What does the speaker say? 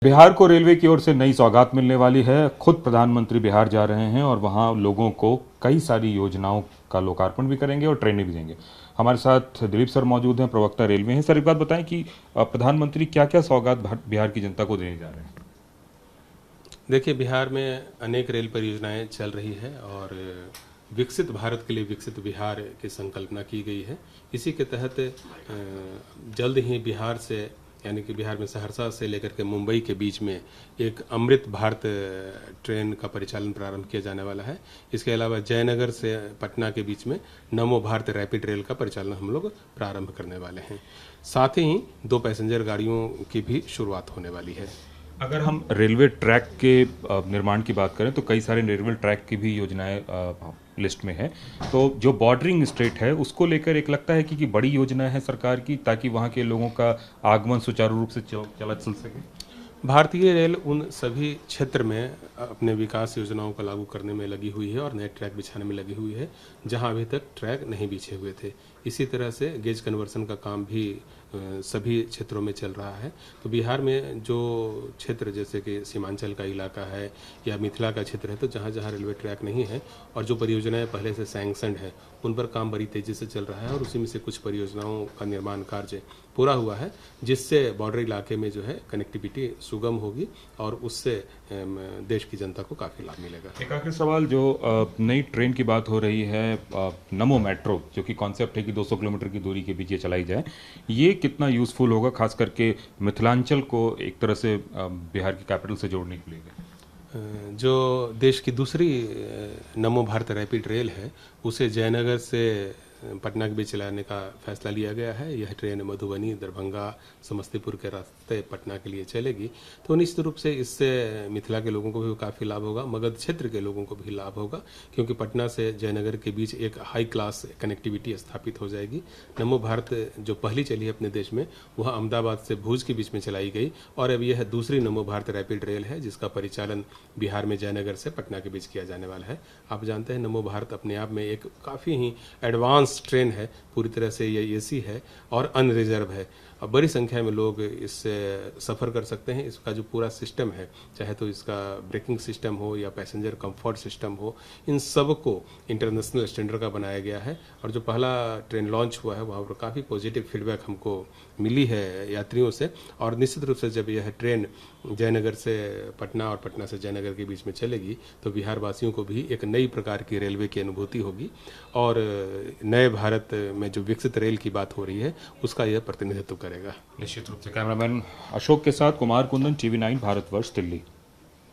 बिहार को रेलवे की ओर से नई सौगात मिलने वाली है। खुद प्रधानमंत्री बिहार जा रहे हैं और वहां लोगों को कई सारी योजनाओं का लोकार्पण भी करेंगे और ट्रेनिंग भी देंगे। हमारे साथ दिलीप सर मौजूद हैं, प्रवक्ता रेलवे हैं। सर, एक बात बताएं कि प्रधानमंत्री क्या क्या सौगात बिहार की जनता को देने जा रहे हैं। देखिए, बिहार में अनेक रेल परियोजनाएं चल रही है और विकसित भारत के लिए विकसित बिहार की संकल्पना की गई है। इसी के तहत जल्द ही बिहार से यानी कि बिहार में सहरसा से लेकर के मुंबई के बीच में एक अमृत भारत ट्रेन का परिचालन प्रारंभ किया जाने वाला है। इसके अलावा जयनगर से पटना के बीच में नमो भारत रैपिड रेल का परिचालन हम लोग प्रारंभ करने वाले हैं। साथ ही 2 पैसेंजर गाड़ियों की भी शुरुआत होने वाली है। अगर हम रेलवे ट्रैक के निर्माण की बात करें तो कई सारे रेलवे ट्रैक की भी योजनाएं लिस्ट में है। तो जो बॉर्डरिंग स्टेट है उसको लेकर एक लगता है कि बड़ी योजना है सरकार की, ताकि वहां के लोगों का आगमन सुचारू रूप से चल सके। भारतीय रेल उन सभी क्षेत्र में अपने विकास योजनाओं को लागू करने में लगी हुई है और नए ट्रैक बिछाने में लगी हुई है जहां अभी तक ट्रैक नहीं बिछे हुए थे। इसी तरह से गेज कन्वर्सन का काम भी सभी क्षेत्रों में चल रहा है। तो बिहार में जो क्षेत्र जैसे कि सीमांचल का इलाका है या मिथिला का क्षेत्र है, तो जहाँ जहाँ रेलवे ट्रैक नहीं है और जो परियोजनाएं पहले से सैंक्शनड है उन पर काम बड़ी तेजी से चल रहा है और उसी में से कुछ परियोजनाओं का निर्माण कार्य पूरा हुआ है, जिससे बॉर्डर इलाके में जो है कनेक्टिविटी सुगम होगी और उससे देश की जनता को काफ़ी लाभ मिलेगा। एक आखिरी सवाल, जो नई ट्रेन की बात हो रही है, नमो मेट्रो, जो कि कॉन्सेप्ट है कि 200 किलोमीटर की दूरी के बीच ये चलाई जाए, ये कितना यूजफुल होगा खास करके मिथिलांचल को एक तरह से बिहार की कैपिटल से जोड़ने के लिए? जो देश की दूसरी नमो भारत रैपिड रेल है उसे जयनगर से पटना के बीच चलाने का फैसला लिया गया है। यह ट्रेन मधुबनी, दरभंगा, समस्तीपुर के रास्ते पटना के लिए चलेगी। तो निश्चित रूप से इससे मिथिला के लोगों को भी काफ़ी लाभ होगा, मगध क्षेत्र के लोगों को भी लाभ होगा, क्योंकि पटना से जयनगर के बीच एक हाई क्लास कनेक्टिविटी स्थापित हो जाएगी। नमो भारत जो पहली चली है अपने देश में, वह अहमदाबाद से भुज के बीच में चलाई गई और अब यह दूसरी नमो भारत रैपिड रेल है जिसका परिचालन बिहार में जयनगर से पटना के बीच किया जाने वाला है। आप जानते हैं नमो भारत अपने आप में एक काफ़ी ही एडवांस ट्रेन है, पूरी तरह से ये एसी है और अनरिजर्व है। और बड़ी संख्या में लोग इससे सफ़र कर सकते हैं। इसका जो पूरा सिस्टम है, चाहे तो इसका ब्रेकिंग सिस्टम हो या पैसेंजर कंफर्ट सिस्टम हो, इन सब को इंटरनेशनल स्टैंडर्ड का बनाया गया है। और जो पहला ट्रेन लॉन्च हुआ है वहाँ पर काफ़ी पॉजिटिव फीडबैक हमको मिली है यात्रियों से। और निश्चित रूप से जब यह ट्रेन जयनगर से पटना और पटना से जयनगर के बीच में चलेगी तो बिहार वासियों को भी एक नई प्रकार की रेलवे की अनुभूति होगी और नए भारत में जो विकसित रेल की बात हो रही है उसका यह प्रतिनिधित्व करेगा। निश्चित रूप से। कैमरामैन अशोक के साथ कुमार कुंदन, TV9 भारतवर्ष, दिल्ली।